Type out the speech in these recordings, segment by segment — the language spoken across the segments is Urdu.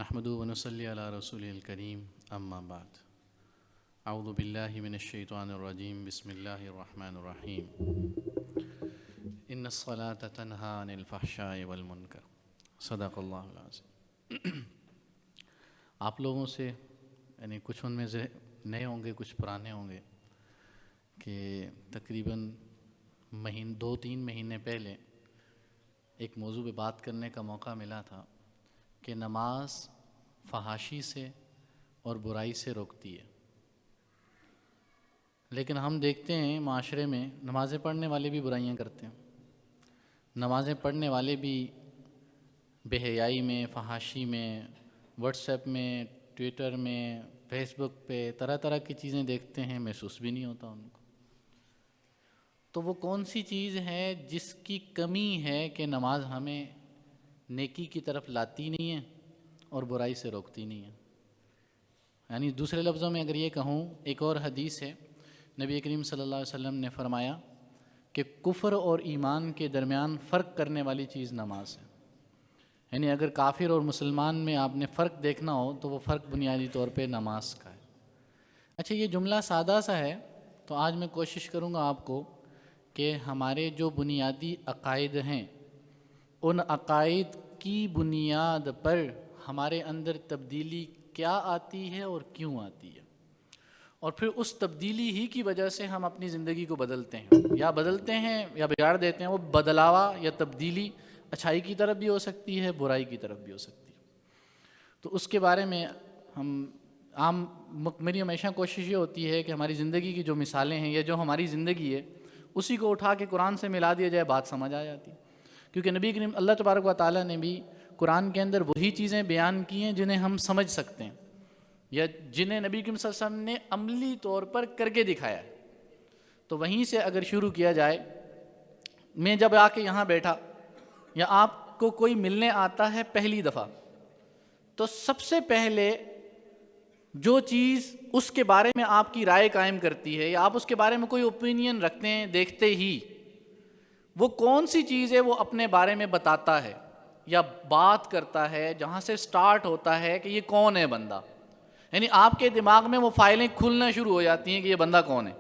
نحمدہ ونصلی علی رسول الکریم اما بعد اعوذ باللہ من الشیطان الرجیم بسم اللہ الرحمن الرحیم ان الصلاۃ تنہی عن الفحشاء والمنکر صدق اللہ العظیم۔ آپ لوگوں سے یعنی کچھ ان میں سے نئے ہوں گے، کچھ پرانے ہوں گے کہ تقریباً 2-3 مہینے پہلے ایک موضوع پہ بات کرنے کا موقع ملا تھا کہ نماز فحاشی سے اور برائی سے روکتی ہے، لیکن ہم دیکھتے ہیں معاشرے میں نمازیں پڑھنے والے بھی برائیاں کرتے ہیں، نمازیں پڑھنے والے بھی بے حیائی میں، فحاشی میں، واٹس ایپ میں، ٹویٹر میں، فیس بک پہ طرح طرح کی چیزیں دیکھتے ہیں، محسوس بھی نہیں ہوتا ان کو۔ تو وہ کون سی چیز ہے جس کی کمی ہے کہ نماز ہمیں نیکی کی طرف لاتی نہیں ہے اور برائی سے روکتی نہیں ہے؟ یعنی دوسرے لفظوں میں اگر یہ کہوں، ایک اور حدیث ہے، نبی کریم صلی اللہ علیہ وسلم نے فرمایا کہ کفر اور ایمان کے درمیان فرق کرنے والی چیز نماز ہے۔ یعنی اگر کافر اور مسلمان میں آپ نے فرق دیکھنا ہو تو وہ فرق بنیادی طور پہ نماز کا ہے۔ اچھا، یہ جملہ سادہ سا ہے، تو آج میں کوشش کروں گا آپ کو کہ ہمارے جو بنیادی عقائد ہیں، ان عقائد کی بنیاد پر ہمارے اندر تبدیلی کیا آتی ہے اور کیوں آتی ہے، اور پھر اس تبدیلی ہی کی وجہ سے ہم اپنی زندگی کو بدلتے ہیں، یا بدلتے ہیں یا بگاڑ دیتے ہیں۔ وہ بدلاوا یا تبدیلی اچھائی کی طرف بھی ہو سکتی ہے، برائی کی طرف بھی ہو سکتی ہے۔ تو اس کے بارے میں میری ہمیشہ کوشش یہ ہوتی ہے کہ ہماری زندگی کی جو مثالیں ہیں یا جو ہماری زندگی ہے اسی کو اٹھا کے قرآن سے ملا دیا جائے، بات سمجھ آ جاتی ہے۔ کیونکہ نبی کریم اللہ تبارک و تعالیٰ نے بھی قرآن کے اندر وہی چیزیں بیان کی ہیں جنہیں ہم سمجھ سکتے ہیں، یا جنہیں نبی کریم صلی اللہ علیہ وسلم نے عملی طور پر کر کے دکھایا ہے۔ تو وہیں سے اگر شروع کیا جائے، میں جب آ کے یہاں بیٹھا یا آپ کو کوئی ملنے آتا ہے پہلی دفعہ، تو سب سے پہلے جو چیز اس کے بارے میں آپ کی رائے قائم کرتی ہے یا آپ اس کے بارے میں کوئی اوپینین رکھتے ہیں دیکھتے ہی، وہ کون سی چیز ہے وہ اپنے بارے میں بتاتا ہے یا بات کرتا ہے، جہاں سے سٹارٹ ہوتا ہے کہ یہ کون ہے بندہ۔ یعنی آپ کے دماغ میں وہ فائلیں کھلنا شروع ہو جاتی ہیں کہ یہ بندہ کون ہے۔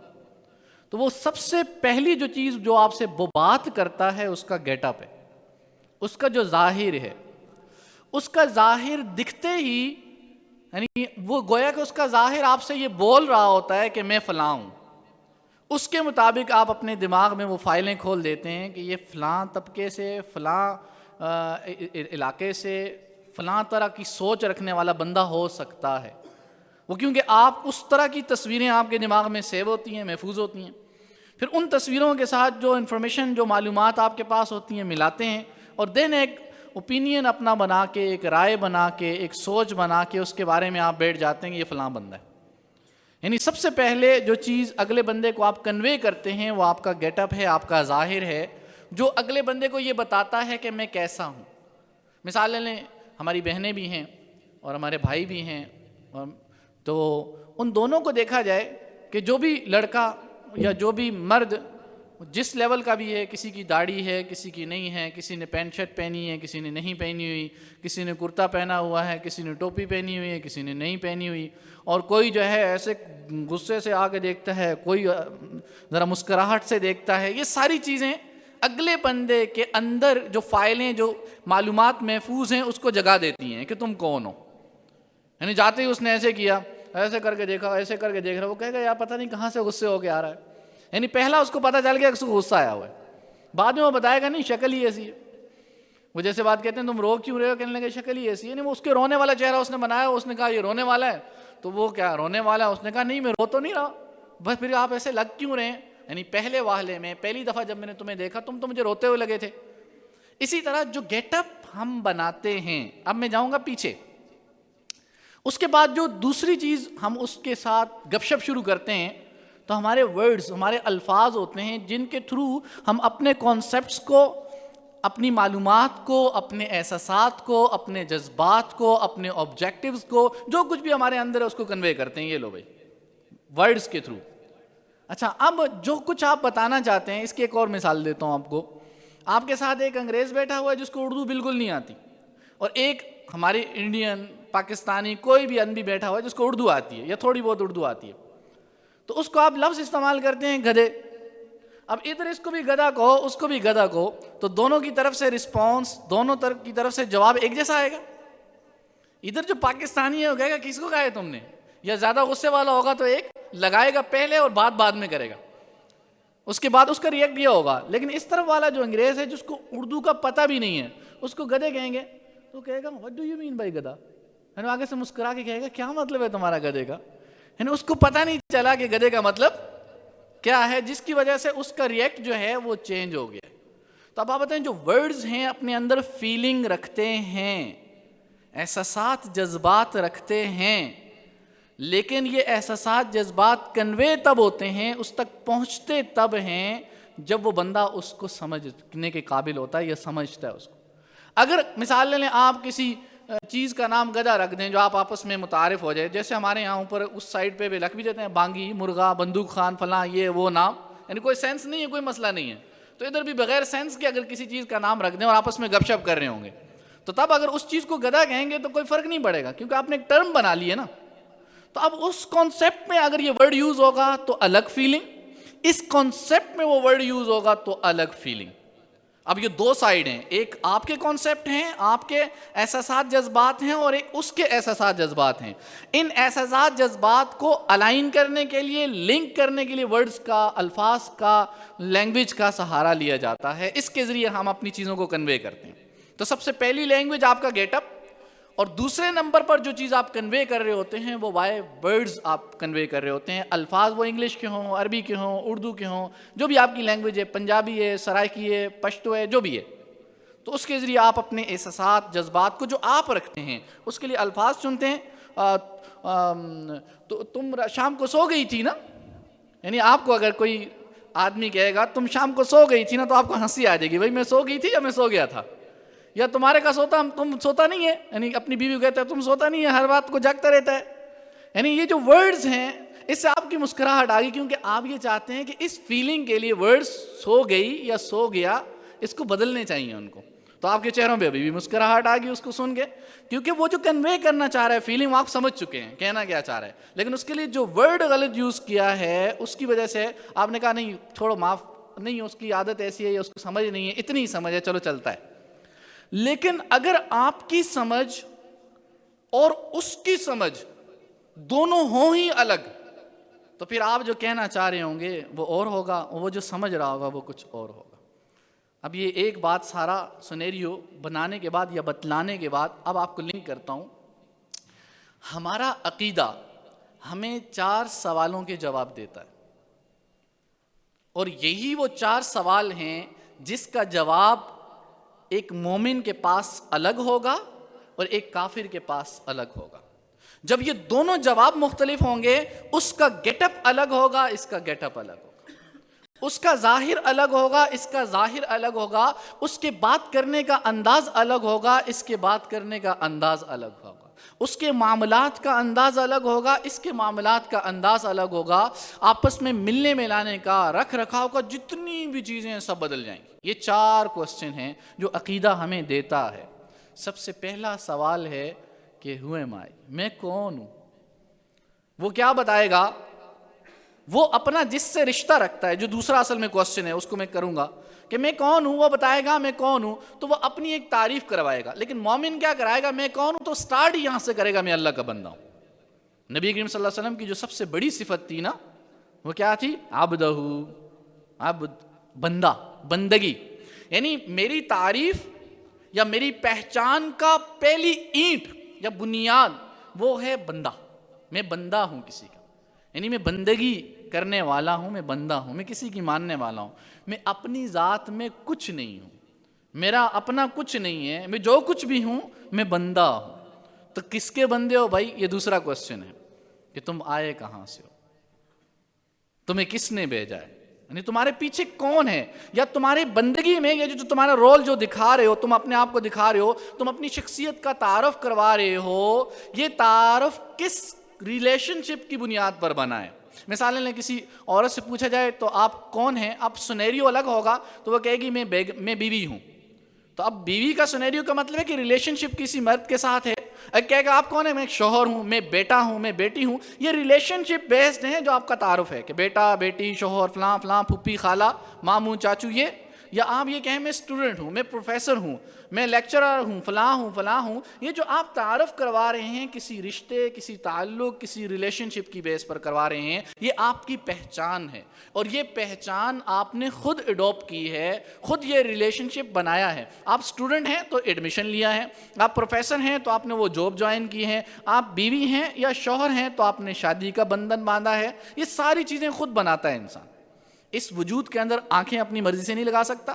تو وہ سب سے پہلی جو چیز جو آپ سے وہ بات کرتا ہے اس کا گیٹ اپ ہے، اس کا جو ظاہر ہے، اس کا ظاہر دکھتے ہی، یعنی وہ گویا کہ اس کا ظاہر آپ سے یہ بول رہا ہوتا ہے کہ میں فلاں ہوں۔ اس کے مطابق آپ اپنے دماغ میں وہ فائلیں کھول دیتے ہیں کہ یہ فلاں طبقے سے، فلاں علاقے سے، فلاں طرح کی سوچ رکھنے والا بندہ ہو سکتا ہے۔ وہ کیونکہ آپ اس طرح کی تصویریں آپ کے دماغ میں سیو ہوتی ہیں، محفوظ ہوتی ہیں، پھر ان تصویروں کے ساتھ جو انفارمیشن، جو معلومات آپ کے پاس ہوتی ہیں ملاتے ہیں، اور دین ایک اوپینین اپنا بنا کے، ایک رائے بنا کے، ایک سوچ بنا کے اس کے بارے میں آپ بیٹھ جاتے ہیں کہ یہ فلاں بندہ ہے۔ یعنی سب سے پہلے جو چیز اگلے بندے کو آپ کنوے کرتے ہیں وہ آپ کا گیٹ اپ ہے، آپ کا ظاہر ہے، جو اگلے بندے کو یہ بتاتا ہے کہ میں کیسا ہوں۔ مثال لیں، ہماری بہنیں بھی ہیں اور ہمارے بھائی بھی ہیں، تو ان دونوں کو دیکھا جائے کہ جو بھی لڑکا یا جو بھی مرد جس لیول کا بھی ہے، کسی کی داڑھی ہے، کسی کی نہیں ہے، کسی نے پینٹ شرٹ پہنی ہے، کسی نے نہیں پہنی ہوئی، کسی نے کرتا پہنا ہوا ہے، کسی نے ٹوپی پہنی ہوئی ہے، کسی نے نہیں پہنی ہوئی، اور کوئی جو ہے ایسے غصے سے آ کے دیکھتا ہے، کوئی ذرا مسکراہٹ سے دیکھتا ہے۔ یہ ساری چیزیں اگلے بندے کے اندر جو فائلیں، جو معلومات محفوظ ہیں، اس کو جگا دیتی ہیں کہ تم کون ہو۔ یعنی جاتے ہی اس نے ایسے کیا، ایسے کر کے دیکھا، ایسے کر کے دیکھ رہا، وہ کہے گا یار پتہ نہیں کہاں سے غصے ہو کے آ رہا ہے۔ یعنی پہلا اس کو پتہ چل گیا کہ اس کو غصہ آیا ہوا ہے، بعد میں وہ بتائے گا نہیں شکل ہی ایسی ہے۔ وہ جیسے بات کہتے ہیں تم رو کیوں رہے ہو، کہنے لگے شکل ہی ایسی ہے۔ یعنی وہ اس کے رونے والا چہرہ اس نے بنایا، اس نے کہا یہ رونے والا ہے، تو وہ کیا رونے والا ہے؟ اس نے کہا نہیں میں رو تو نہیں رہا، بس پھر آپ ایسے لگ کیوں رہے ہیں؟ یعنی پہلے واہلے میں، پہلی دفعہ جب میں نے تمہیں دیکھا تم تو مجھے روتے ہوئے لگے تھے۔ اسی طرح جو گیٹ اپ ہم بناتے ہیں، اب میں جاؤں گا پیچھے، اس کے بعد جو دوسری چیز ہم اس کے ساتھ گپ شپ شروع کرتے ہیں، تو ہمارے ورڈز، ہمارے الفاظ ہوتے ہیں جن کے تھرو ہم اپنے کانسیپٹس کو، اپنی معلومات کو، اپنے احساسات کو، اپنے جذبات کو، اپنے آبجیکٹیوز کو، جو کچھ بھی ہمارے اندر ہے اس کو کنوے کرتے ہیں۔ یہ لو بھائی، ورڈز کے تھرو۔ اچھا، اب جو کچھ آپ بتانا چاہتے ہیں، اس کی ایک اور مثال دیتا ہوں آپ کو۔ آپ کے ساتھ ایک انگریز بیٹھا ہوا ہے جس کو اردو بالکل نہیں آتی، اور ایک ہماری انڈین پاکستانی کوئی بھی آدمی بیٹھا ہوا ہے جس کو اردو آتی ہے یا تھوڑی بہت اردو آتی ہے، تو اس کو آپ لفظ استعمال کرتے ہیں گدھے. اب ادھر اس کو بھی گدھا کہو اس کو بھی گدھا کہو، تو دونوں کی طرف سے رسپانس، دونوں کی طرف سے جواب ایک جیسا آئے گا. ادھر جو پاکستانی ہے وہ کہے گا کس کو کہا ہے تم نے، یا زیادہ غصے والا ہوگا تو ایک لگائے گا پہلے اور بعد میں کرے گا، اس کے بعد اس کا ریئیکٹ یہ ہوگا. لیکن اس طرف والا جو انگریز ہے جس کو اردو کا پتہ بھی نہیں ہے، اس کو گدھے کہیں گے تو کہے گا what do you mean by گدھا، یعنی آگے سے مسکرا کے کہے گا کیا مطلب ہے تمہارا گدھے کا، یعنی اس کو پتہ نہیں چلا کہ گدھے کا مطلب کیا ہے، جس کی وجہ سے اس کا ریئیکٹ جو ہے وہ چینج ہو گیا. تو اب آپ بتائیں جو ورڈز ہیں اپنے اندر فیلنگ رکھتے ہیں، احساسات جذبات رکھتے ہیں، لیکن یہ احساسات جذبات کنوے تب ہوتے ہیں، اس تک پہنچتے تب ہیں جب وہ بندہ اس کو سمجھنے کے قابل ہوتا ہے یا سمجھتا ہے اس کو. اگر مثال لے لیں آپ کسی چیز کا نام گدھا رکھ دیں جو آپ آپس میں متعارف ہو جائے، جیسے ہمارے یہاں اوپر اس سائڈ پہ بھی لکھ بھی دیتے ہیں بانگی، مرغا، بندوق خان، فلاں یہ وہ نام، یعنی کوئی سینس نہیں ہے، کوئی مسئلہ نہیں ہے. تو ادھر بھی بغیر سینس کے اگر کسی چیز کا نام رکھ دیں اور آپس میں گپ شپ کر رہے ہوں گے تو تب اگر اس چیز کو گدھا کہیں گے تو کوئی فرق نہیں پڑے گا، کیونکہ آپ نے ایک ٹرم بنا لی ہے نا. تو اب اس کانسیپٹ میں اگر یہ ورڈ یوز ہوگا تو الگ فیلنگ، اس کانسیپٹ میں وہ ورڈ یوز ہوگا تو الگ فیلنگ. اب یہ دو سائیڈ ہیں، ایک آپ کے کانسیپٹ ہیں، آپ کے احساسات جذبات ہیں، اور ایک اس کے احساسات جذبات ہیں. ان احساسات جذبات کو الائن کرنے کے لیے، لنک کرنے کے لیے ورڈز کا، الفاظ کا، لینگویج کا سہارا لیا جاتا ہے. اس کے ذریعے ہم اپنی چیزوں کو کنوے کرتے ہیں. تو سب سے پہلی لینگویج آپ کا گیٹ اپ، اور دوسرے نمبر پر جو چیز آپ کنوے کر رہے ہوتے ہیں وہ بائی ورڈز آپ کنوے کر رہے ہوتے ہیں. الفاظ وہ انگلش کے ہوں، عربی کے ہوں، اردو کے ہوں، جو بھی آپ کی لینگویج ہے، پنجابی ہے، سرائکی ہے، پشتو ہے، جو بھی ہے، تو اس کے ذریعے آپ اپنے احساسات جذبات کو جو آپ رکھتے ہیں اس کے لیے الفاظ چنتے ہیں. تو تم شام کو سو گئی تھی نا، یعنی آپ کو اگر کوئی آدمی کہے گا تم شام کو سو گئی تھی نا تو آپ کو ہنسی آ جائے گی، بھائی میں سو گئی تھی یا میں سو گیا تھا. یا تمہارے کا سوتا، تم سوتا نہیں ہے، یعنی اپنی بیوی کو کہتا ہے تم سوتا نہیں ہے، ہر بات کو جاگتا رہتا ہے. یعنی یہ جو ورڈز ہیں اس سے آپ کی مسکراہٹ آ گئی، کیونکہ آپ یہ چاہتے ہیں کہ اس فیلنگ کے لیے ورڈز سو گئی یا سو گیا اس کو بدلنے چاہیے ان کو. تو آپ کے چہروں پہ ابھی بھی مسکراہٹ آ گئی اس کو سن کے، کیونکہ وہ جو کنوے کرنا چاہ رہا ہے فیلنگ آپ سمجھ چکے ہیں کہنا کیا چاہ رہا ہے. لیکن اس کے لیے جو ورڈ غلط یوز کیا ہے اس کی وجہ سے آپ نے کہا نہیں چھوڑو معاف نہیں، اس کی عادت ایسی ہے یا اس کو سمجھ نہیں ہے، اتنی ہی سمجھ ہے، چلو چلتا ہے. لیکن اگر آپ کی سمجھ اور اس کی سمجھ دونوں ہوں ہی الگ تو پھر آپ جو کہنا چاہ رہے ہوں گے وہ اور ہوگا، وہ جو سمجھ رہا ہوگا وہ کچھ اور ہوگا. اب یہ ایک بات سارا سینیریو بنانے کے بعد یا بتلانے کے بعد اب آپ کو لنک کرتا ہوں. ہمارا عقیدہ ہمیں 4 سوالوں کے جواب دیتا ہے، اور یہی وہ 4 سوال ہیں جس کا جواب ایک مومن کے پاس الگ ہوگا اور ایک کافر کے پاس الگ ہوگا. جب یہ دونوں جواب مختلف ہوں گے، اس کا گیٹ اپ الگ ہوگا، اس کا گیٹ اپ الگ ہوگا، اس کا ظاہر الگ ہوگا، اس کا ظاہر الگ ہوگا، اس کے بات کرنے کا انداز الگ ہوگا، اس کے بات کرنے کا انداز الگ ہوگا، اس کے معاملات کا انداز الگ ہوگا، اس کے معاملات کا انداز الگ ہوگا، آپس میں ملنے ملانے کا، رکھ رکھاؤ کا، جتنی بھی چیزیں ہیں سب بدل جائیں گی. یہ 4 کوسچن ہیں جو عقیدہ ہمیں دیتا ہے. سب سے پہلا سوال ہے کہ ہو ایم آئی، میں کون ہوں؟ وہ کیا بتائے گا؟ وہ اپنا جس سے رشتہ رکھتا ہے، جو دوسرا اصل میں کوسچن ہے اس کو میں کروں گا کہ میں کون ہوں، وہ بتائے گا میں کون ہوں، تو وہ اپنی ایک تعریف کروائے گا. لیکن مومن کیا کرائے گا؟ میں کون ہوں تو سٹارٹ یہاں سے کرے گا، میں اللہ کا بندہ ہوں. نبی کریم صلی اللہ علیہ وسلم کی جو سب سے بڑی صفت تھی نا وہ کیا تھی؟ عبدہ، عبد، بندہ، بندگی. یعنی میری تعریف یا میری پہچان کا پہلی اینٹ یا بنیاد وہ ہے بندہ. میں بندہ ہوں کسی کا، یعنی میں بندگی کرنے والا ہوں، میں بندہ ہوں، میں کسی کی ماننے والا ہوں. میں اپنی ذات میں کچھ نہیں ہوں، میرا اپنا کچھ نہیں ہے، میں جو کچھ بھی ہوں میں بندہ ہوں. تو کس کے بندے ہو بھائی؟ یہ دوسرا کوسچن ہے کہ تم آئے کہاں سے ہو، تمہیں کس نے بھیجا ہے، یعنی تمہارے پیچھے کون ہے، یا تمہاری بندگی میں یہ جو تمہارا رول جو دکھا رہے ہو، تم اپنے آپ کو دکھا رہے ہو، تم اپنی شخصیت کا تعارف کروا رہے ہو، یہ تعارف کس ریلیشن شپ کی بنیاد پر بنا ہے. مثال لیں کسی عورت سے پوچھا جائے تو آپ کون ہیں، اب سنیریو الگ ہوگا تو وہ کہے گی میں بیوی ہوں. تو اب بیوی کا سینیریو کا مطلب ہے کہ ریلیشن شپ کسی مرد کے ساتھ ہے. کہے گا آپ کون ہے؟ میں ایک شوہر ہوں، میں بیٹا ہوں، میں بیٹی ہوں. یہ ریلیشن شپ بیسڈ ہے جو آپ کا تعارف ہے کہ بیٹا، بیٹی، شوہر، فلاں فلاں، پھوپھی، خالہ، ماموں، چاچو. یہ یا آپ یہ کہیں میں اسٹوڈنٹ ہوں، میں پروفیسر ہوں، میں لیکچرر ہوں، فلاں ہوں، فلاں ہوں. یہ جو آپ تعارف کروا رہے ہیں کسی رشتے، کسی تعلق، کسی ریلیشن شپ کی بیس پر کروا رہے ہیں، یہ آپ کی پہچان ہے. اور یہ پہچان آپ نے خود اڈاپٹ کی ہے، خود یہ ریلیشن شپ بنایا ہے. آپ اسٹوڈنٹ ہیں تو ایڈمیشن لیا ہے، آپ پروفیسر ہیں تو آپ نے وہ جاب جوائن کی ہے، آپ بیوی ہیں یا شوہر ہیں تو آپ نے شادی کا بندھن باندھا ہے. یہ ساری چیزیں خود بناتا ہے انسان. اس وجود کے اندر آنکھیں اپنی مرضی سے نہیں لگا سکتا،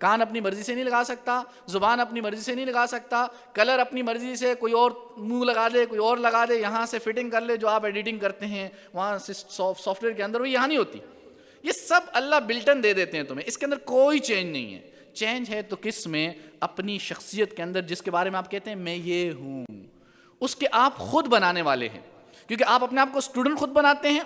کان اپنی مرضی سے نہیں لگا سکتا، زبان اپنی مرضی سے نہیں لگا سکتا، کلر اپنی مرضی سے کوئی اور منہ لگا دے، کوئی اور لگا دے، یہاں سے فٹنگ کر لے جو آپ ایڈیٹنگ کرتے ہیں وہاں سافٹ ویئر کے اندر، وہ یہاں نہیں ہوتی. یہ سب اللہ بلٹن دے دیتے ہیں تمہیں، اس کے اندر کوئی چینج نہیں ہے. چینج ہے تو کس میں؟ اپنی شخصیت کے اندر، جس کے بارے میں آپ کہتے ہیں میں یہ ہوں، اس کے آپ خود بنانے والے ہیں. کیونکہ آپ اپنے آپ کو اسٹوڈنٹ خود بناتے ہیں،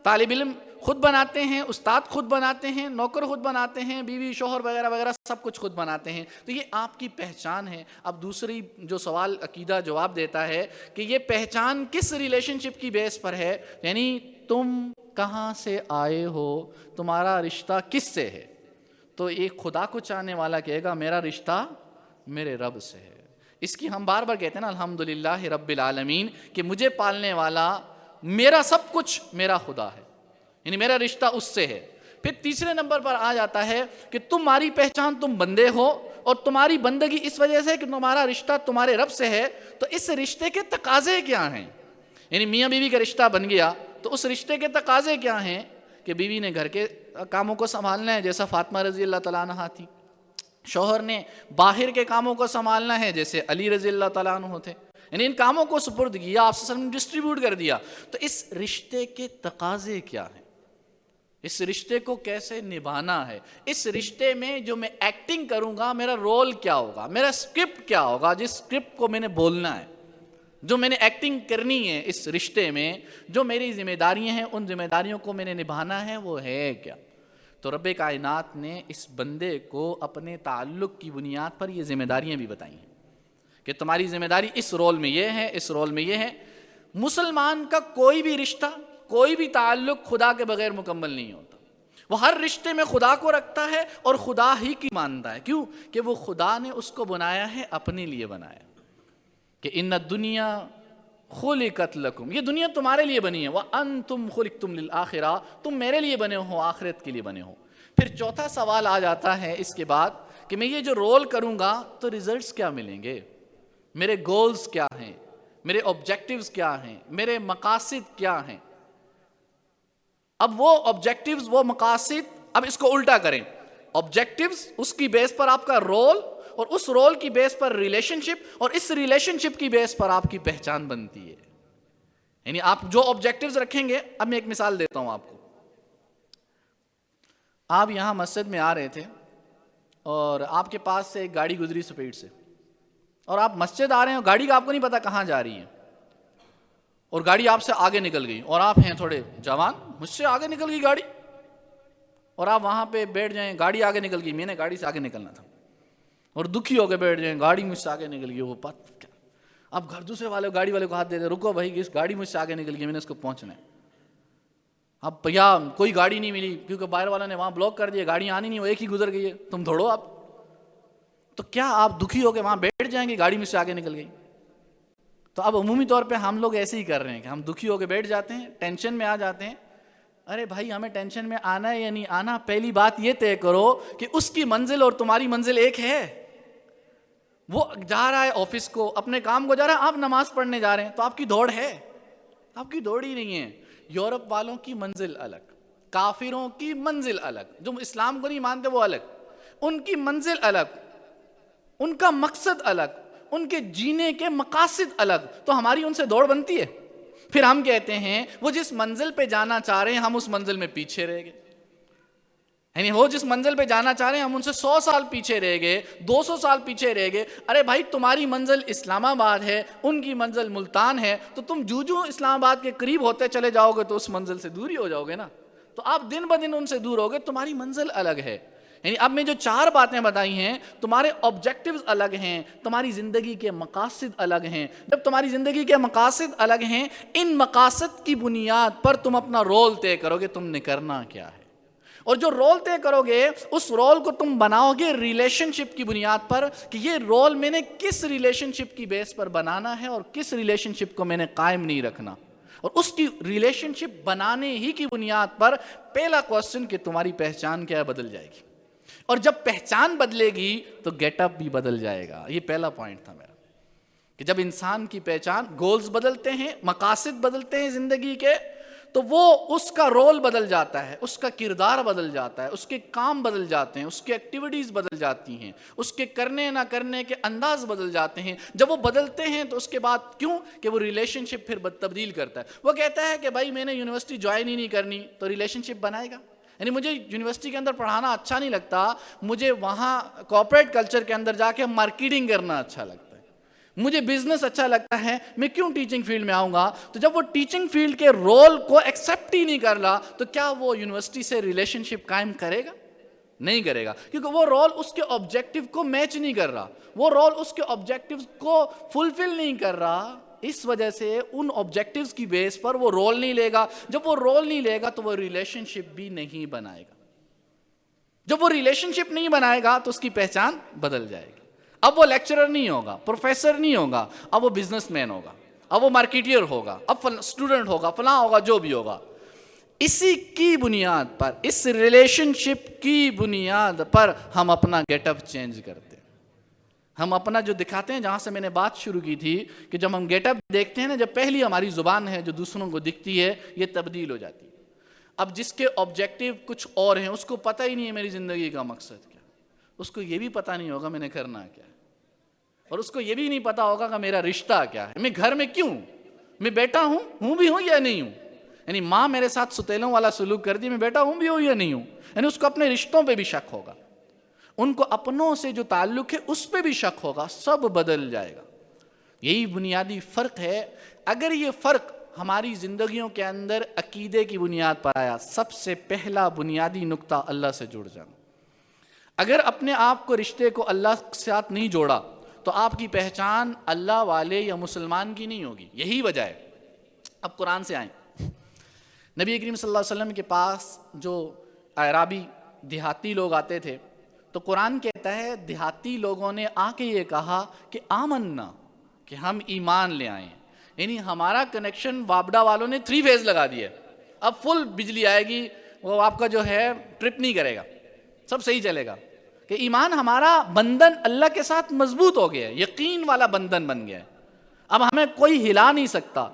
طالب علم خود بناتے ہیں، استاد خود بناتے ہیں، نوکر خود بناتے ہیں، بیوی، شوہر وغیرہ وغیرہ سب کچھ خود بناتے ہیں. تو یہ آپ کی پہچان ہے. اب دوسری جو سوال عقیدہ جواب دیتا ہے کہ یہ پہچان کس ریلیشن شپ کی بیس پر ہے، یعنی تم کہاں سے آئے ہو، تمہارا رشتہ کس سے ہے. تو ایک خدا کو چاہنے والا کہے گا میرا رشتہ میرے رب سے ہے. اس کی ہم بار بار کہتے ہیں نا الحمدللہ رب العالمین، کہ مجھے پالنے والا، میرا سب کچھ میرا خدا ہے، یعنی میرا رشتہ اس سے ہے. پھر تیسرے نمبر پر آ جاتا ہے کہ تمہاری پہچان تم بندے ہو، اور تمہاری بندگی اس وجہ سے کہ تمہارا رشتہ تمہارے رب سے ہے. تو اس رشتے کے تقاضے کیا ہیں؟ یعنی میاں بیوی کا رشتہ بن گیا تو اس رشتے کے تقاضے کیا ہیں؟ کہ بیوی نے گھر کے کاموں کو سنبھالنا ہے جیسا فاطمہ رضی اللہ تعالیٰ عنہا تھی، شوہر نے باہر کے کاموں کو سنبھالنا ہے جیسے علی رضی اللہ تعالیٰ عنہ تھے. یعنی ان کاموں کو سپرد کیا، آپ صلی اللہ علیہ وسلم نے ڈسٹریبیوٹ کر دیا. تو اس رشتے کے تقاضے کیا ہیں؟ اس رشتے کو کیسے نبھانا ہے؟ اس رشتے میں جو میں ایکٹنگ کروں گا میرا رول کیا ہوگا، میرا اسکرپٹ کیا ہوگا، جس اسکرپٹ کو میں نے بولنا ہے، جو میں نے ایکٹنگ کرنی ہے اس رشتے میں، جو میری ذمہ داریاں ہیں ان ذمہ داریوں کو میں نے نبھانا ہے، وہ ہے کیا؟ تو رب کائنات نے اس بندے کو اپنے تعلق کی بنیاد پر یہ ذمہ داریاں بھی بتائی ہیں کہ تمہاری ذمہ داری اس رول میں یہ ہے، اس رول میں یہ ہے. مسلمان کا کوئی بھی رشتہ، کوئی بھی تعلق خدا کے بغیر مکمل نہیں ہوتا. وہ ہر رشتے میں خدا کو رکھتا ہے اور خدا ہی کی مانتا ہے. کیوں؟ کہ وہ خدا نے اس کو بنایا ہے، اپنے لیے بنایا کہ ان الدنیا خلقت لکم، یہ دنیا تمہارے لیے بنی ہے، وانتم خلقتم للآخرہ، تم میرے لیے بنے ہو، آخرت کے لیے بنے ہو. پھر چوتھا سوال آ جاتا ہے اس کے بعد کہ میں یہ جو رول کروں گا تو ریزلٹس کیا ملیں گے، میرے گولز کیا ہیں، میرے آبجیکٹیوز کیا ہیں، میرے مقاصد کیا ہیں. اب وہ آبجیکٹیوز، وہ مقاصد، اب اس کو الٹا کریں. آبجیکٹیوز، اس کی بیس پر آپ کا رول، اور اس رول کی بیس پر ریلیشن شپ، اور اس ریلیشن شپ کی بیس پر آپ کی پہچان بنتی ہے. یعنی آپ جو آبجیکٹیوز رکھیں گے، اب میں ایک مثال دیتا ہوں آپ کو. آپ یہاں مسجد میں آ رہے تھے اور آپ کے پاس سے ایک گاڑی گزری سپیڈ سے، اور آپ مسجد آ رہے ہیں اور گاڑی کا آپ کو نہیں پتا کہاں جا رہی ہے، اور گاڑی آپ سے آگے نکل گئی، اور آپ ہیں تھوڑے جوان، مجھ سے آگے نکل گئی گاڑی، اور آپ وہاں پہ بیٹھ جائیں، گاڑی آگے نکل گئی، میں نے گاڑی سے آگے نکلنا تھا، اور دکھی ہو کے بیٹھ جائیں، گاڑی مجھ سے آگے نکل گئی. وہ بات اب گھر دوسرے والے گاڑی والے کو ہاتھ دے دے، رکو بھائی اس گاڑی مجھ سے آگے نکل گئی، میں نے اس کو پہنچنا ہے. اب یا کوئی گاڑی نہیں ملی کیونکہ باہر والا نے وہاں بلاک کر دیا، گاڑیاں آنی نہیں، وہ ایک ہی گزر گئی ہے، تم دوڑو اب. تو کیا آپ دکھی ہو کے وہاں بیٹھ جائیں گے گاڑی مجھ سے آگے نکل گئی؟ تو اب عمومی طور پہ ہم لوگ ایسے ہی کر رہے ہیں کہ ہم دکھی ہو کے بیٹھ جاتے ہیں، ٹینشن میں آ جاتے ہیں. ارے بھائی ہمیں ٹینشن میں آنا ہے یا نہیں آنا، پہلی بات یہ طے کرو کہ اس کی منزل اور تمہاری منزل ایک ہے. وہ جا رہا ہے آفس کو، اپنے کام کو جا رہا ہے، آپ نماز پڑھنے جا رہے ہیں، تو آپ کی دوڑ ہے؟ آپ کی دوڑ ہی نہیں ہے. یورپ والوں کی منزل الگ، کافروں کی منزل الگ، جو اسلام کو نہیں مانتے وہ الگ، ان کی منزل الگ، ان کا مقصد الگ، ان کے جینے کے مقاصد الگ. تو ہماری ان سے دوڑ بنتی ہے؟ پھر ہم کہتے ہیں وہ جس منزل پہ جانا چاہ رہے ہیں ہم اس منزل میں پیچھے رہ گئے. یعنی وہ جس منزل پہ جانا چاہ رہے ہیں ہم ان سے 100 سال پیچھے رہ گئے، 200 سال پیچھے رہ گئے. ارے بھائی تمہاری منزل اسلام آباد ہے، ان کی منزل ملتان ہے، تو تم جو اسلام آباد کے قریب ہوتے چلے جاؤ گے تو اس منزل سے دور ہی ہو جاؤ گے نا. تو آپ دن بدن ان سے دور ہو گے، تمہاری منزل الگ ہے. یعنی اب میں جو 4 باتیں بتائی ہیں، تمہارے آبجیکٹیوز الگ ہیں، تمہاری زندگی کے مقاصد الگ ہیں۔ جب تمہاری زندگی کے مقاصد الگ ہیں، ان مقاصد کی بنیاد پر تم اپنا رول طے کرو گے، تم نے کرنا کیا ہے، اور جو رول طے کرو گے اس رول کو تم بناؤ گے ریلیشن شپ کی بنیاد پر، کہ یہ رول میں نے کس ریلیشن شپ کی بیس پر بنانا ہے اور کس ریلیشن شپ کو میں نے قائم نہیں رکھنا، اور اس کی ریلیشن شپ بنانے ہی کی بنیاد پر پہلا کوسچن کہ تمہاری پہچان کیا ہے بدل جائے گی، اور جب پہچان بدلے گی تو گیٹ اپ بھی بدل جائے گا۔ یہ پہلا پوائنٹ تھا میرا، کہ جب انسان کی پہچان، گولز بدلتے ہیں، مقاصد بدلتے ہیں زندگی کے، تو وہ اس کا رول بدل جاتا ہے، اس کا کردار بدل جاتا ہے، اس کے کام بدل جاتے ہیں، اس کی ایکٹیویٹیز بدل جاتی ہیں، اس کے کرنے نہ کرنے کے انداز بدل جاتے ہیں۔ جب وہ بدلتے ہیں تو اس کے بعد کیوں کہ وہ ریلیشن شپ پھر تبدیل کرتا ہے۔ وہ کہتا ہے کہ بھائی میں نے یونیورسٹی جوائن ہی نہیں کرنی، تو ریلیشن شپ بنائے گا؟ یعنی مجھے یونیورسٹی کے اندر پڑھانا اچھا نہیں لگتا، مجھے وہاں کارپوریٹ کلچر کے اندر جا کے مارکیٹنگ کرنا اچھا لگتا ہے، مجھے بزنس اچھا لگتا ہے، میں کیوں ٹیچنگ فیلڈ میں آؤں گا؟ تو جب وہ ٹیچنگ فیلڈ کے رول کو ایکسیپٹ ہی نہیں کر رہا تو کیا وہ یونیورسٹی سے ریلیشن شپ قائم کرے گا؟ نہیں کرے گا، کیونکہ وہ رول اس کے آبجیکٹیو کو میچ نہیں کر رہا، وہ رول اس کے آبجیکٹیو کو فلفل نہیں کر رہا، اس وجہ سے ان آبجیکٹیوز کی بیس پر وہ رول نہیں لے گا۔ جب وہ رول نہیں لے گا تو وہ ریلیشن شپ بھی نہیں بنائے گا، جب وہ ریلیشن شپ نہیں بنائے گا تو اس کی پہچان بدل جائے گی۔ اب وہ لیکچرر نہیں ہوگا، پروفیسر نہیں ہوگا، اب وہ بزنس مین ہوگا، اب وہ مارکیٹر ہوگا، اب اسٹوڈنٹ ہوگا، فلاں ہوگا، جو بھی ہوگا۔ اسی کی بنیاد پر، اس ریلیشن شپ کی بنیاد پر ہم اپنا گیٹ اپ چینج کرتے ہیں، ہم اپنا جو دکھاتے ہیں، جہاں سے میں نے بات شروع کی تھی کہ جب ہم گیٹ اپ دیکھتے ہیں نا، جب پہلی ہماری زبان ہے جو دوسروں کو دکھتی ہے، یہ تبدیل ہو جاتی ہے۔ اب جس کے آبجیکٹیو کچھ اور ہیں، اس کو پتہ ہی نہیں ہے میری زندگی کا مقصد کیا، اس کو یہ بھی پتہ نہیں ہوگا میں نے کرنا کیا ہے، اور اس کو یہ بھی نہیں پتا ہوگا کہ میرا رشتہ کیا ہے، میں گھر میں کیوں، میں بیٹا ہوں بھی ہوں یا نہیں ہوں، یعنی ماں میرے ساتھ ستیلوں والا سلوک کرتی ہے، میں بیٹا ہوں بھی ہوں یا نہیں ہوں، یعنی اس کو اپنے رشتوں پہ بھی شک ہوگا، ان کو اپنوں سے جو تعلق ہے اس پہ بھی شک ہوگا، سب بدل جائے گا۔ یہی بنیادی فرق ہے۔ اگر یہ فرق ہماری زندگیوں کے اندر عقیدے کی بنیاد پر آیا، سب سے پہلا بنیادی نقطہ اللہ سے جڑ جانا۔ اگر اپنے آپ کو، رشتے کو اللہ کے ساتھ نہیں جوڑا تو آپ کی پہچان اللہ والے یا مسلمان کی نہیں ہوگی۔ یہی وجہ ہے۔ اب قرآن سے آئیں، نبی کریم صلی اللہ علیہ وسلم کے پاس جو اعرابی دیہاتی لوگ آتے تھے تو قرآن کہتا ہے دیہاتی لوگوں نے آ کے یہ کہا کہ آمنا، کہ ہم ایمان لے آئے ہیں، یعنی ہمارا کنیکشن وابڈا والوں نے 3 فیز لگا دیا، اب فل بجلی آئے گی، وہ آپ کا جو ہے ٹرپ نہیں کرے گا، سب صحیح چلے گا، کہ ایمان ہمارا بندھن اللہ کے ساتھ مضبوط ہو گیا ہے، یقین والا بندھن بن گیا ہے، اب ہمیں کوئی ہلا نہیں سکتا۔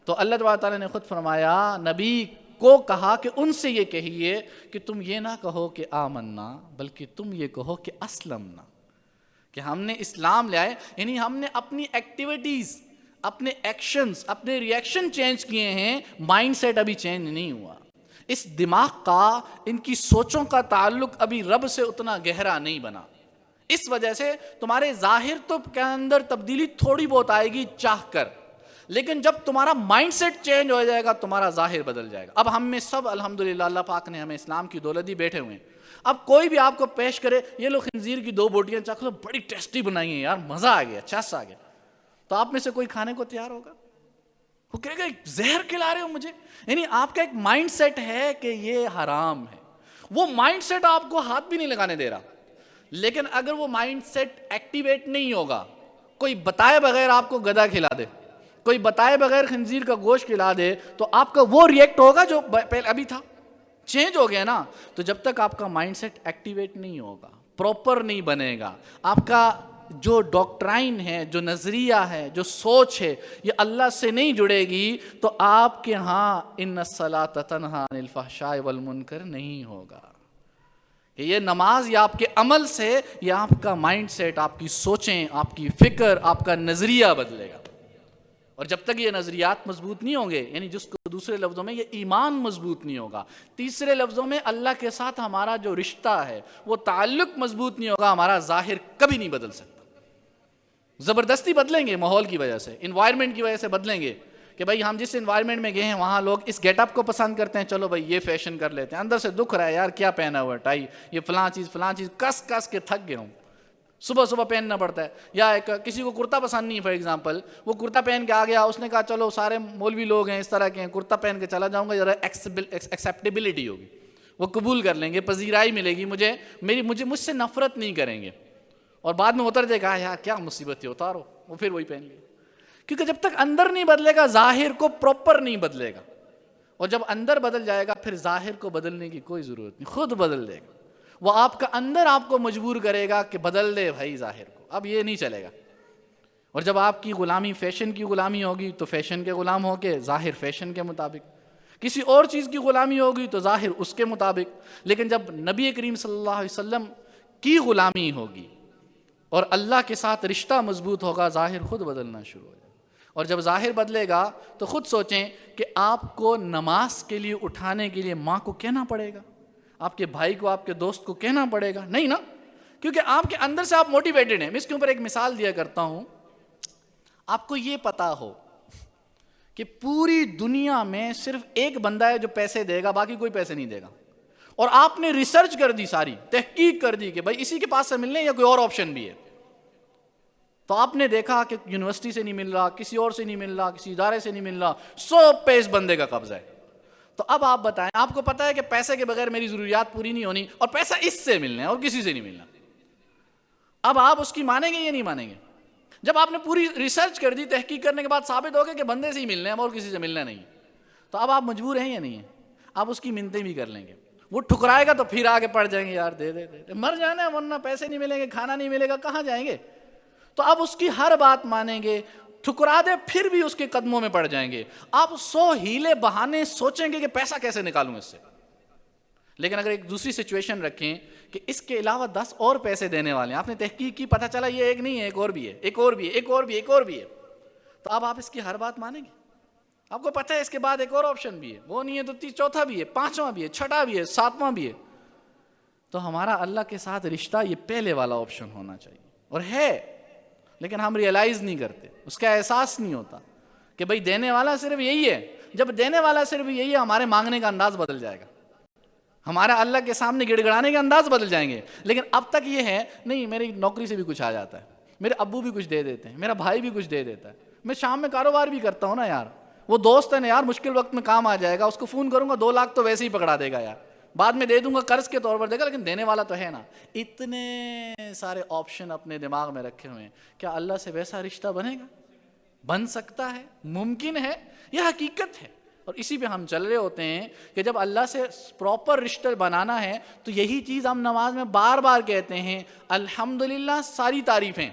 تو اللہ تبارک تعالیٰ نے خود فرمایا، نبی کو کہا کہ ان سے یہ کہیے کہ تم یہ نہ کہو کہ آمنا، بلکہ تم یہ کہو کہ اسلمنا، کہ ہم نے اسلام لے آئے، یعنی ہم نے اپنی ایکٹیویٹیز، اپنے ایکشنز، اپنے ریئیکشن چینج کیے ہیں، مائنڈ سیٹ ابھی چینج نہیں ہوا، اس دماغ کا، ان کی سوچوں کا تعلق ابھی رب سے اتنا گہرا نہیں بنا، اس وجہ سے تمہارے ظاہر تو کے اندر تبدیلی تھوڑی بہت آئے گی چاہ کر، لیکن جب تمہارا مائنڈ سیٹ چینج ہو جائے گا تمہارا ظاہر بدل جائے گا۔ اب ہم میں سب الحمدللہ اللہ پاک نے ہمیں اسلام کی دولت دی، بیٹھے ہوئے ہیں، اب کوئی بھی آپ کو پیش کرے یہ لو خنزیر کی 2 بوٹیاں چکھ لو، بڑی ٹیسٹی بنائی ہیں یار، مزہ آ گیا، چس آ گیا، تو آپ میں سے کوئی کھانے کو تیار ہوگا؟ وہ کہے گا زہر کھلا رہے ہو مجھے، یعنی آپ کا ایک مائنڈ سیٹ ہے کہ یہ حرام ہے، وہ مائنڈ سیٹ آپ کو ہاتھ بھی نہیں لگانے دے رہا، لیکن اگر وہ مائنڈ سیٹ ایکٹیویٹ نہیں ہوگا، کوئی بتائے بغیر آپ کو گدا کھلا دے، کوئی بتائے بغیر خنزیر کا گوشت کھلا دے، تو آپ کا وہ ریئیکٹ ہوگا جو پہلے ابھی تھا، چینج ہو گیا نا۔ تو جب تک آپ کا مائنڈ سیٹ ایکٹیویٹ نہیں ہوگا، پراپر نہیں بنے گا، آپ کا جو ڈاکٹرائن ہے، جو نظریہ ہے، جو سوچ ہے، یہ اللہ سے نہیں جڑے گی تو آپ کے ہاں ان الصلاۃ تنہی عن الفحشاء والمنکر نہیں ہوگا، کہ یہ نماز یا آپ کے عمل سے یا آپ کا مائنڈ سیٹ، آپ کی سوچیں، آپ کی فکر، آپ کا نظریہ بدلے گا، اور جب تک یہ نظریات مضبوط نہیں ہوں گے، یعنی جس کو دوسرے لفظوں میں یہ ایمان مضبوط نہیں ہوگا، تیسرے لفظوں میں اللہ کے ساتھ ہمارا جو رشتہ ہے وہ تعلق مضبوط نہیں ہوگا، ہمارا ظاہر کبھی نہیں بدل سکتا۔ زبردستی بدلیں گے، ماحول کی وجہ سے، انوائرمنٹ کی وجہ سے بدلیں گے، کہ بھائی ہم جس انوائرمنٹ میں گئے ہیں وہاں لوگ اس گیٹ اپ کو پسند کرتے ہیں، چلو بھائی یہ فیشن کر لیتے ہیں، اندر سے دکھ رہا ہے یار کیا پہنا ہوا ہے ٹائی، یہ فلاں چیز کس کس کے تھک گیا ہوں، صبح صبح پہننا پڑتا ہے. یا کسی کو کرتا پسند نہیں ہے فار ایگزامپل، وہ کرتا پہن کے آ گیا، اس نے کہا چلو سارے مولوی لوگ ہیں اس طرح کے ہیں، کرتا پہن کے چلا جاؤں گا، ذرا ایکسیپٹیبلٹی ہوگی، وہ قبول کر لیں گے، پذیرائی ملے گی، مجھ سے نفرت نہیں کریں گے. اور بعد میں اتر دے گا یار کیا مصیبت ہے، اتارو، وہ پھر وہی پہن لیا. کیونکہ جب تک اندر نہیں بدلے گا ظاہر کو پراپر نہیں بدلے گا، اور جب اندر بدل جائے گا پھر ظاہر کو بدلنے کی کوئی ضرورت نہیں، خود بدل دے گا. وہ آپ کا اندر آپ کو مجبور کرے گا کہ بدل دے بھائی ظاہر کو، اب یہ نہیں چلے گا. اور جب آپ کی غلامی فیشن کی غلامی ہوگی تو فیشن کے غلام ہو کے ظاہر فیشن کے مطابق، کسی اور چیز کی غلامی ہوگی تو ظاہر اس کے مطابق. لیکن جب نبی کریم صلی اللہ علیہ وسلم کی غلامی ہوگی اور اللہ کے ساتھ رشتہ مضبوط ہوگا، ظاہر خود بدلنا شروع ہو جائے گا. اور جب ظاہر بدلے گا تو خود سوچیں کہ آپ کو نماز کے لیے اٹھانے کے لیے ماں کو کہنا پڑے گا، آپ کے بھائی کو، آپ کے دوست کو کہنا پڑے گا؟ نہیں نا، کیونکہ آپ کے اندر سے آپ موٹیویٹڈ ہیں. میں اس کے اوپر ایک مثال دیا کرتا ہوں. آپ کو یہ پتا ہو کہ پوری دنیا میں صرف ایک بندہ ہے جو پیسے دے گا، باقی کوئی پیسے نہیں دے گا، اور آپ نے ریسرچ کر دی، ساری تحقیق کر دی کہ بھائی اسی کے پاس سے ملنے یا کوئی اور آپشن بھی ہے. تو آپ نے دیکھا کہ یونیورسٹی سے نہیں مل رہا، کسی اور سے نہیں مل رہا، کسی ادارے سے نہیں مل رہا، سب پہ اس بندے کا قبضہ ہے. تو اب آپ بتائیں، آپ کو پتا ہے کہ پیسے کے بغیر میری ضروریات پوری نہیں ہونی، اور پیسہ اس سے ملنا ہے اور کسی سے نہیں ملنا. اب آپ اس کی مانیں گے یا نہیں مانیں گے؟ جب آپ نے پوری ریسرچ کر دی، تحقیق کرنے کے بعد ثابت ہو گیا کہ بندے سے ہی ملنا ہے اور کسی سے ملنا نہیں، تو اب آپ مجبور ہیں یا نہیں ہیں؟ آپ اس کی منتیں بھی کر لیں گے. وہ ٹھکرائے گا تو پھر آگے پڑ جائیں گے، یار دے دے دے، مر جانا ہے ورنہ پیسے نہیں ملیں گے، کھانا نہیں ملے گا، کہاں جائیں گے؟ تو آپ اس کی ہر بات مانیں گے، ٹھکرا دے پھر بھی اس کے قدموں میں پڑ جائیں گے. آپ 100 ہیلے بہانے سوچیں گے کہ پیسہ کیسے نکالوں اس سے. لیکن اگر ایک دوسری سچویشن رکھیں کہ اس کے علاوہ 10 اور پیسے دینے والے ہیں، آپ نے تحقیق کی، پتہ چلا یہ ایک نہیں ہے، ایک اور بھی ہے، ایک اور بھی ہے، ایک اور بھی ہے، ایک اور بھی ہے، تو اب آپ اس کی ہر بات مانیں گے؟ آپ کو پتہ ہے اس کے بعد ایک اور آپشن بھی ہے، وہ نہیں ہے تو چوتھا بھی ہے، پانچواں بھی ہے، چھٹا بھی ہے، ساتواں بھی ہے. تو ہمارا اللہ کے ساتھ رشتہ یہ پہلے والا آپشن ہونا چاہیے، اور ہے، لیکن ہم ریئلائز نہیں کرتے، اس کا احساس نہیں ہوتا کہ بھئی دینے والا صرف یہی ہے. جب دینے والا صرف یہی ہے، ہمارے مانگنے کا انداز بدل جائے گا، ہمارا اللہ کے سامنے گڑ گڑانے کے انداز بدل جائیں گے. لیکن اب تک یہ ہے نہیں، میری نوکری سے بھی کچھ آ جاتا ہے، میرے ابو بھی کچھ دے دیتے ہیں، میرا بھائی بھی کچھ دے دیتا ہے، میں شام میں کاروبار بھی کرتا ہوں نا یار، وہ دوست ہے نا یار، مشکل وقت میں کام آ جائے گا، اس کو فون کروں گا 2 لاکھ تو ویسے ہی پکڑا دے گا یار، بعد میں دے دوں گا قرض کے طور پر دے گا، لیکن دینے والا تو ہے نا. اتنے سارے آپشن اپنے دماغ میں رکھے ہوئے ہیں. کیا اللہ سے ویسا رشتہ بنے گا؟ بن سکتا ہے؟ ممکن ہے؟ یہ حقیقت ہے. اور اسی پہ ہم چل رہے ہوتے ہیں کہ جب اللہ سے پراپر رشتہ بنانا ہے تو یہی چیز ہم نماز میں بار بار کہتے ہیں، الحمدللہ، ساری تعریفیں،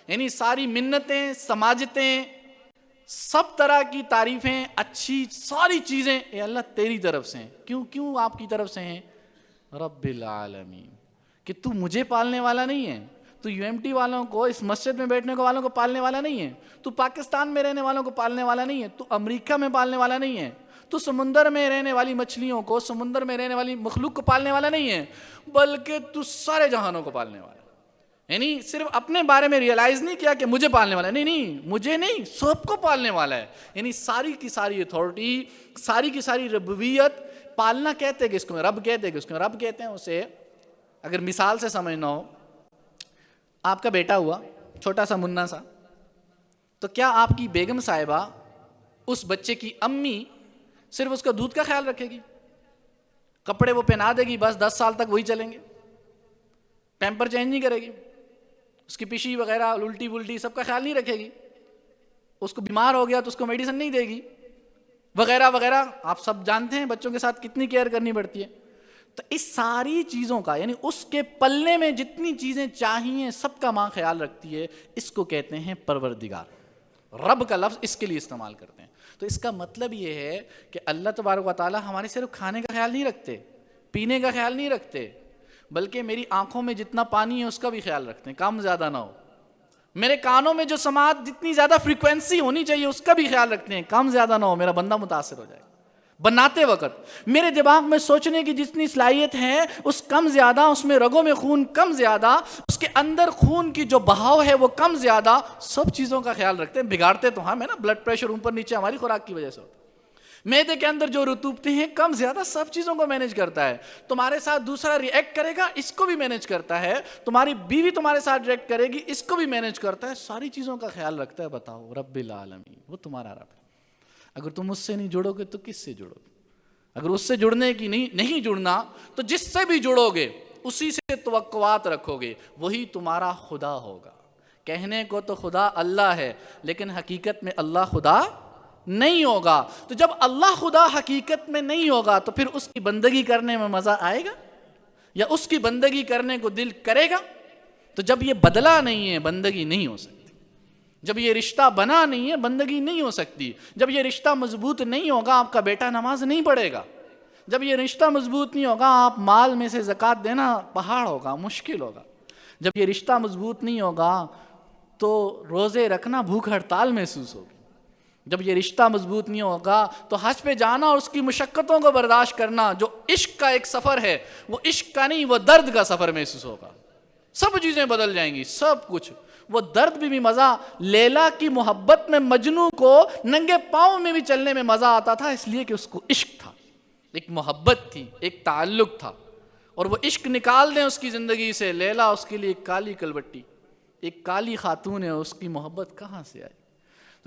یعنی ساری منتیں، سماجتیں، سب طرح کی تعریفیں، اچھی ساری چیزیں اے اللہ تیری طرف سے ہیں. کیوں آپ کی طرف سے ہیں؟ رب العالمین، کہ تو مجھے پالنے والا نہیں ہے، تو UMT والوں کو، اس مسجد میں بیٹھنے والوں کو پالنے والا نہیں ہے، تو پاکستان میں رہنے والوں کو پالنے والا نہیں ہے، تو امریکہ میں پالنے والا نہیں ہے، تو سمندر میں رہنے والی مچھلیوں کو، سمندر میں رہنے والی مخلوق کو پالنے والا نہیں ہے، بلکہ تو سارے جہانوں کو پالنے والا. یعنی صرف اپنے بارے میں ریئلائز نہیں کیا کہ مجھے پالنے والا ہے، نہیں، مجھے نہیں، سب کو پالنے والا ہے. یعنی ساری کی ساری اتھارٹی، ساری کی ساری ربوبیت. پالنا کہتے ہیں کہ اس کو رب کہتے ہیں، کہ اس کو رب کہتے ہیں. اسے اگر مثال سے سمجھنا ہو، آپ کا بیٹا ہوا چھوٹا سا منا سا، تو کیا آپ کی بیگم صاحبہ اس بچے کی امی صرف اس کا دودھ کا خیال رکھے گی، کپڑے وہ پہنا دے گی، بس 10 سال تک وہی چلیں گے، پیمپر چینج نہیں کرے گی، اس کی پشی وغیرہ، الٹی بلٹی سب کا خیال نہیں رکھے گی، اس کو بیمار ہو گیا تو اس کو میڈیسن نہیں دے گی، وغیرہ وغیرہ؟ آپ سب جانتے ہیں بچوں کے ساتھ کتنی کیئر کرنی پڑتی ہے. تو اس ساری چیزوں کا، یعنی اس کے پلنے میں جتنی چیزیں چاہیے سب کا ماں خیال رکھتی ہے. اس کو کہتے ہیں پروردگار. رب کا لفظ اس کے لیے استعمال کرتے ہیں. تو اس کا مطلب یہ ہے کہ اللہ تبارک و تعالیٰ ہمارے صرف کھانے کا خیال نہیں رکھتے، پینے کا خیال نہیں رکھتے، بلکہ میری آنکھوں میں جتنا پانی ہے اس کا بھی خیال رکھتے ہیں، کم زیادہ نہ ہو. میرے کانوں میں جو سماعت جتنی زیادہ فریکوینسی ہونی چاہیے اس کا بھی خیال رکھتے ہیں، کم زیادہ نہ ہو، میرا بندہ متاثر ہو جائے. بناتے وقت میرے دماغ میں سوچنے کی جتنی صلاحیت ہے اس کم زیادہ، اس میں رگوں میں خون کم زیادہ، اس کے اندر خون کی جو بہاؤ ہے وہ کم زیادہ، سب چیزوں کا خیال رکھتے ہیں. بگاڑتے تو ہم ہے نا، بلڈ پریشر اوپر نیچے ہماری خوراک کی وجہ سے ہوتا ہے. معدے کے اندر جو رطوبتیں ہیں کم زیادہ سب چیزوں کو مینیج کرتا ہے. تمہارے ساتھ دوسرا ری ایکٹ کرے گا، اس کو بھی مینیج کرتا ہے. تمہاری بیوی تمہارے ساتھ ری ایکٹ کرے گی، اس کو بھی مینیج کرتا ہے. ساری چیزوں کا خیال رکھتا ہے. بتاؤ رب العالمین، وہ تمہارا رب ہے. اگر تم اس سے نہیں جڑو گے تو کس سے جڑو گے؟ اگر اس سے جڑنے کی نہیں جڑنا تو جس سے بھی جڑو گے اسی سے توقعات رکھو گے، وہی تمہارا خدا ہوگا. کہنے کو تو خدا اللہ ہے، لیکن حقیقت میں اللہ خدا نہیں ہوگا. تو جب اللہ خدا حقیقت میں نہیں ہوگا تو پھر اس کی بندگی کرنے میں مزہ آئے گا یا اس کی بندگی کرنے کو دل کرے گا؟ تو جب یہ بدلا نہیں ہے بندگی نہیں ہو سکتی. جب یہ رشتہ بنا نہیں ہے بندگی نہیں ہو سکتی. جب یہ رشتہ مضبوط نہیں ہوگا آپ کا بیٹا نماز نہیں پڑھے گا. جب یہ رشتہ مضبوط نہیں ہوگا آپ مال میں سے زکوٰۃ دینا پہاڑ ہوگا، مشکل ہوگا. جب یہ رشتہ مضبوط نہیں ہوگا تو روزے رکھنا بھوک ہڑتال محسوس ہوگی. جب یہ رشتہ مضبوط نہیں ہوگا تو حج پہ جانا اور اس کی مشقتوں کو برداشت کرنا، جو عشق کا ایک سفر ہے وہ عشق کا نہیں، وہ درد کا سفر محسوس ہوگا. سب چیزیں بدل جائیں گی، سب کچھ. وہ درد بھی مزہ. لیلا کی محبت میں مجنوں کو ننگے پاؤں میں بھی چلنے میں مزہ آتا تھا، اس لیے کہ اس کو عشق تھا، ایک محبت تھی، ایک تعلق تھا. اور وہ عشق نکال دیں اس کی زندگی سے، لیلا اس کے لیے ایک کالی کلبٹی، ایک کالی خاتون ہے، اس کی محبت کہاں سے آئی؟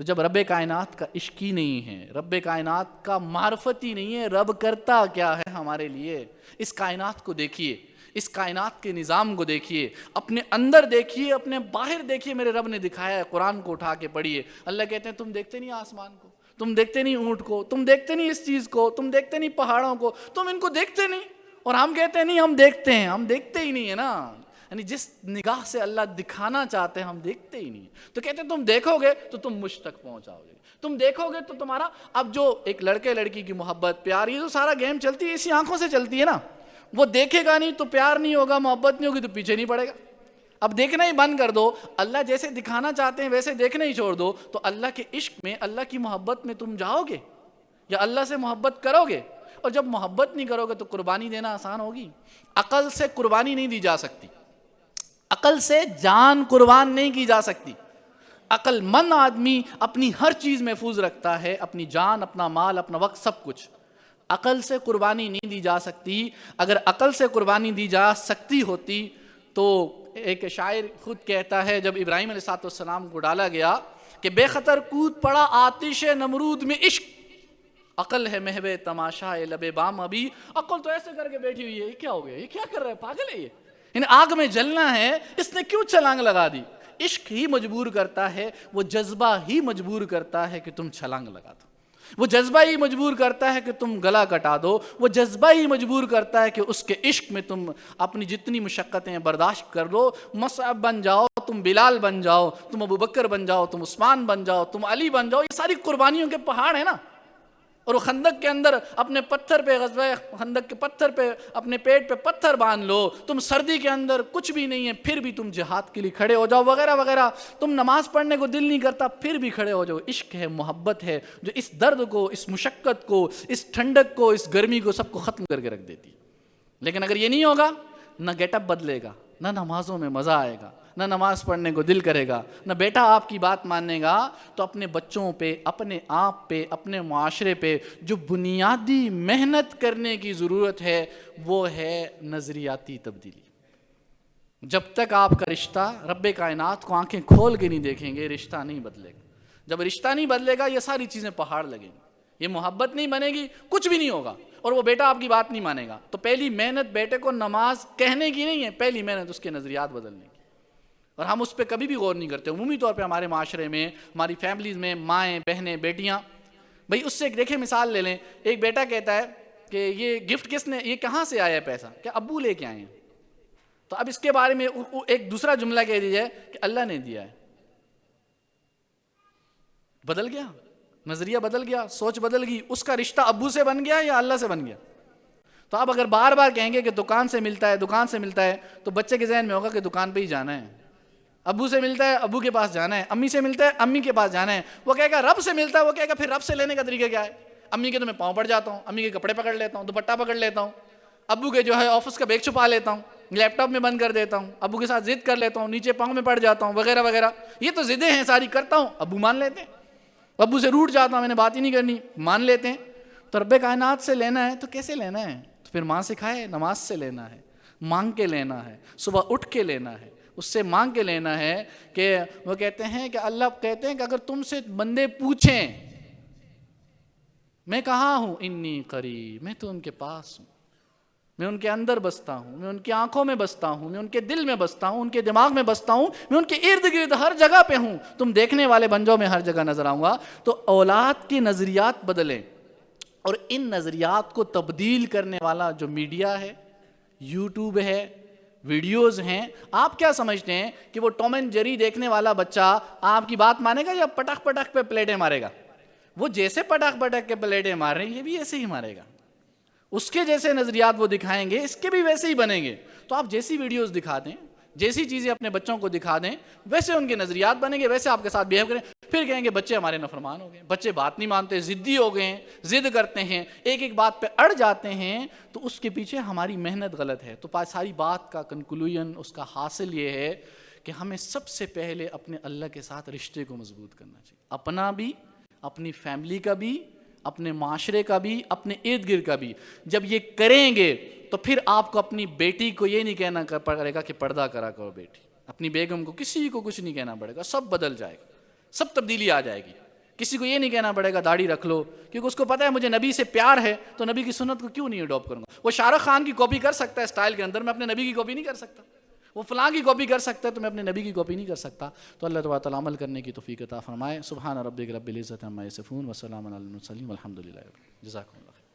تو جب رب کائنات کا عشق ہی نہیں ہے، رب کائنات کا معرفت ہی نہیں ہے، رب کرتا کیا ہے ہمارے لیے؟ اس کائنات کو دیکھیے، اس کائنات کے نظام کو دیکھیے، اپنے اندر دیکھیے، اپنے باہر دیکھیے. میرے رب نے دکھایا ہے، قرآن کو اٹھا کے پڑھیے. اللہ کہتے ہیں تم دیکھتے نہیں آسمان کو، تم دیکھتے نہیں اونٹ کو، تم دیکھتے نہیں اس چیز کو، تم دیکھتے نہیں پہاڑوں کو، تم ان کو دیکھتے نہیں. اور ہم کہتے ہیں نہیں ہم دیکھتے ہیں. ہم دیکھتے ہی نہیں ہے نا. یعنی جس نگاہ سے اللہ دکھانا چاہتے ہیں ہم دیکھتے ہی نہیں. تو کہتے ہیں تم دیکھو گے تو تم مجھ تک پہنچاؤ گے، تم دیکھو گے تو تمہارا. اب جو ایک لڑکے لڑکی کی محبت پیار، یہ جو سارا گیم چلتی ہے اسی آنکھوں سے چلتی ہے نا. وہ دیکھے گا نہیں تو پیار نہیں ہوگا، محبت نہیں ہوگی تو پیچھے نہیں پڑے گا. اب دیکھنا ہی بند کر دو، اللہ جیسے دکھانا چاہتے ہیں ویسے دیکھنا ہی چھوڑ دو، تو اللہ کے عشق میں، اللہ کی محبت میں تم جاؤ گے یا اللہ سے محبت کرو گے؟ اور جب محبت نہیں کرو گے تو قربانی دینا آسان ہوگی؟ عقل سے قربانی نہیں دی جا سکتی، عقل سے جان قربان نہیں کی جا سکتی. عقل مند آدمی اپنی ہر چیز محفوظ رکھتا ہے، اپنی جان، اپنا مال، اپنا وقت، سب کچھ. عقل سے قربانی نہیں دی جا سکتی. اگر عقل سے قربانی دی جا سکتی ہوتی تو ایک شاعر خود کہتا ہے جب ابراہیم علیہ السلام کو ڈالا گیا کہ بے خطر کود پڑا آتش نمرود میں عشق، عقل ہے محو تماشا لب بام ابھی. عقل تو ایسے کر کے بیٹھی ہوئی ہے، یہ کیا ہو گیا، یہ کیا کر رہا ہے، پاگل ہے یہ، ان آگ میں جلنا ہے، اس نے کیوں چھلانگ لگا دی؟ عشق ہی مجبور کرتا ہے، وہ جذبہ ہی مجبور کرتا ہے کہ تم چھلانگ لگا دو. وہ جذبہ ہی مجبور کرتا ہے کہ تم گلا کٹا دو. وہ جذبہ ہی مجبور کرتا ہے کہ اس کے عشق میں تم اپنی جتنی مشقتیں برداشت کر لو. مصعب بن جاؤ، تم بلال بن جاؤ، تم ابو بکر بن جاؤ، تم عثمان بن جاؤ، تم علی بن جاؤ. یہ ساری قربانیوں کے پہاڑ ہیں نا. اور وہ خندق کے اندر اپنے پتھر پہ، غزوہ خندق کے پتھر پہ اپنے پیٹ پہ پتھر باندھ لو. تم سردی کے اندر کچھ بھی نہیں ہے پھر بھی تم جہاد کے لیے کھڑے ہو جاؤ وغیرہ وغیرہ. تم نماز پڑھنے کو دل نہیں کرتا پھر بھی کھڑے ہو جاؤ. عشق ہے، محبت ہے، جو اس درد کو، اس مشقت کو، اس ٹھنڈک کو، اس گرمی کو، سب کو ختم کر کے رکھ دیتی. لیکن اگر یہ نہیں ہوگا، نہ گیٹ اپ بدلے گا، نہ نمازوں میں مزہ آئے گا، نہ نماز پڑھنے کو دل کرے گا، نہ بیٹا آپ کی بات ماننے گا. تو اپنے بچوں پہ، اپنے آپ پہ، اپنے معاشرے پہ جو بنیادی محنت کرنے کی ضرورت ہے وہ ہے نظریاتی تبدیلی. جب تک آپ کا رشتہ رب کائنات کو آنکھیں کھول کے نہیں دیکھیں گے رشتہ نہیں بدلے گا. جب رشتہ نہیں بدلے گا یہ ساری چیزیں پہاڑ لگیں گی، یہ محبت نہیں بنے گی، کچھ بھی نہیں ہوگا. اور وہ بیٹا آپ کی بات نہیں مانے گا. تو پہلی محنت بیٹے کو نماز کہنے کی نہیں ہے، پہلی محنت اس کے نظریات بدلنے کی. اور ہم اس پہ کبھی بھی غور نہیں کرتے. عمومی طور پہ ہمارے معاشرے میں، ہماری فیملیز میں، مائیں، بہنیں، بیٹیاں، بھئی اس سے ایک دیکھیں مثال لے لیں. ایک بیٹا کہتا ہے کہ یہ گفٹ کس نے، یہ کہاں سے آیا ہے پیسہ؟ کہ ابو لے کے آئے ہیں. تو اب اس کے بارے میں ایک دوسرا جملہ کہہ دیجئے کہ اللہ نے دیا ہے. بدل گیا، نظریہ بدل گیا، سوچ بدل گئی. اس کا رشتہ ابو سے بن گیا یا اللہ سے بن گیا؟ تو اب اگر بار بار کہیں گے کہ دکان سے ملتا ہے، دکان سے ملتا ہے، تو بچے کے ذہن میں ہوگا کہ دکان پہ ہی جانا ہے. ابو سے ملتا ہے، ابو کے پاس جانا ہے. امی سے ملتا ہے، امی کے پاس جانا ہے. وہ کہے گا رب سے ملتا ہے، وہ کہے گا پھر رب سے لینے کا طریقہ کیا ہے؟ امی کے تو میں پاؤں پڑ جاتا ہوں، امی کے کپڑے پکڑ لیتا ہوں، دوپٹہ پکڑ لیتا ہوں، ابو کے جو ہے آفس کا بیگ چھپا لیتا ہوں، لیپ ٹاپ میں بند کر دیتا ہوں، ابو کے ساتھ ضد کر لیتا ہوں، نیچے پاؤں میں پڑ جاتا ہوں، وغیرہ وغیرہ. یہ تو ضدیں ہیں ساری کرتا ہوں، ابو مان لیتے ہیں. ابو سے روٹ جاتا ہوں، میں نے بات ہی نہیں کرنی، مان لیتے ہیں. تو رب کائنات سے لینا ہے تو کیسے لینا ہے؟ تو پھر ماں سکھائے، نماز سے لینا ہے، مانگ کے لینا ہے، صبح اٹھ کے لینا ہے، اس سے مانگ کے لینا ہے. کہ وہ کہتے ہیں کہ اللہ کہتے ہیں کہ اگر تم سے بندے پوچھیں میں کہاں ہوں، انی قریب، میں تو ان کے پاس ہوں، میں ان کے اندر بستا ہوں، میں ان کی آنکھوں میں بستا ہوں، میں ان کے دل میں بستا ہوں، ان کے دماغ میں بستا ہوں، میں ان کے ارد گرد ہر جگہ پہ ہوں. تم دیکھنے والے بن جاؤ، میں ہر جگہ نظر آؤں گا. تو اولاد کے نظریات بدلیں، اور ان نظریات کو تبدیل کرنے والا جو میڈیا ہے، یوٹیوب ہے، ویڈیوز ہیں. آپ کیا سمجھتے ہیں کہ وہ ٹام اینڈ جیری دیکھنے والا بچہ آپ کی بات مانے گا یا پٹخ پٹخ پہ پلیٹیں مارے گا؟ وہ جیسے پٹخ پٹخ کے پلیٹیں مار رہے ہیں یہ بھی ایسے ہی مارے گا. اس کے جیسے نظریات وہ دکھائیں گے، اس کے بھی ویسے ہی بنیں گے. تو آپ جیسی ویڈیوز دکھا دیں، جیسی چیزیں اپنے بچوں کو دکھا دیں، ویسے ان کے نظریات بنیں گے، ویسے آپ کے ساتھ بیہیو کریں. پھر کہیں گے بچے ہمارے نافرمان ہو گئے، بچے بات نہیں مانتے، ضدی ہو گئے ہیں، ضد کرتے ہیں، ایک ایک بات پہ اڑ جاتے ہیں. تو اس کے پیچھے ہماری محنت غلط ہے. تو ساری بات کا کنکلوژن، اس کا حاصل یہ ہے کہ ہمیں سب سے پہلے اپنے اللہ کے ساتھ رشتے کو مضبوط کرنا چاہیے، اپنا بھی، اپنی فیملی کا بھی، اپنے معاشرے کا بھی، اپنے ارد گرد کا بھی. جب یہ کریں گے تو پھر آپ کو اپنی بیٹی کو یہ نہیں کہنا پڑے گا کہ پردہ کرا کرو بیٹی، اپنی بیگم کو کسی کو کچھ نہیں کہنا پڑے گا. سب بدل جائے گا، سب تبدیلی آ جائے گی. کسی کو یہ نہیں کہنا پڑے گا داڑھی رکھ لو، کیونکہ اس کو پتہ ہے مجھے نبی سے پیار ہے تو نبی کی سنت کو کیوں نہیں اڈاپٹ کروں گا. وہ شاہ رخ خان کی کاپی کر سکتا ہے اسٹائل کے اندر، میں اپنے نبی کی کاپی نہیں کر سکتا. وہ فلاں کی کاپی کر سکتا ہے تو میں اپنے نبی کی کاپی نہیں کر سکتا. تو اللہ تبارک و تعالیٰ عمل کرنے کی توفیق عطا فرمائے. سبحان ربک رب العزت عما یصفون وسلام علی المرسلین والحمد للہ. جزاکم اللہ.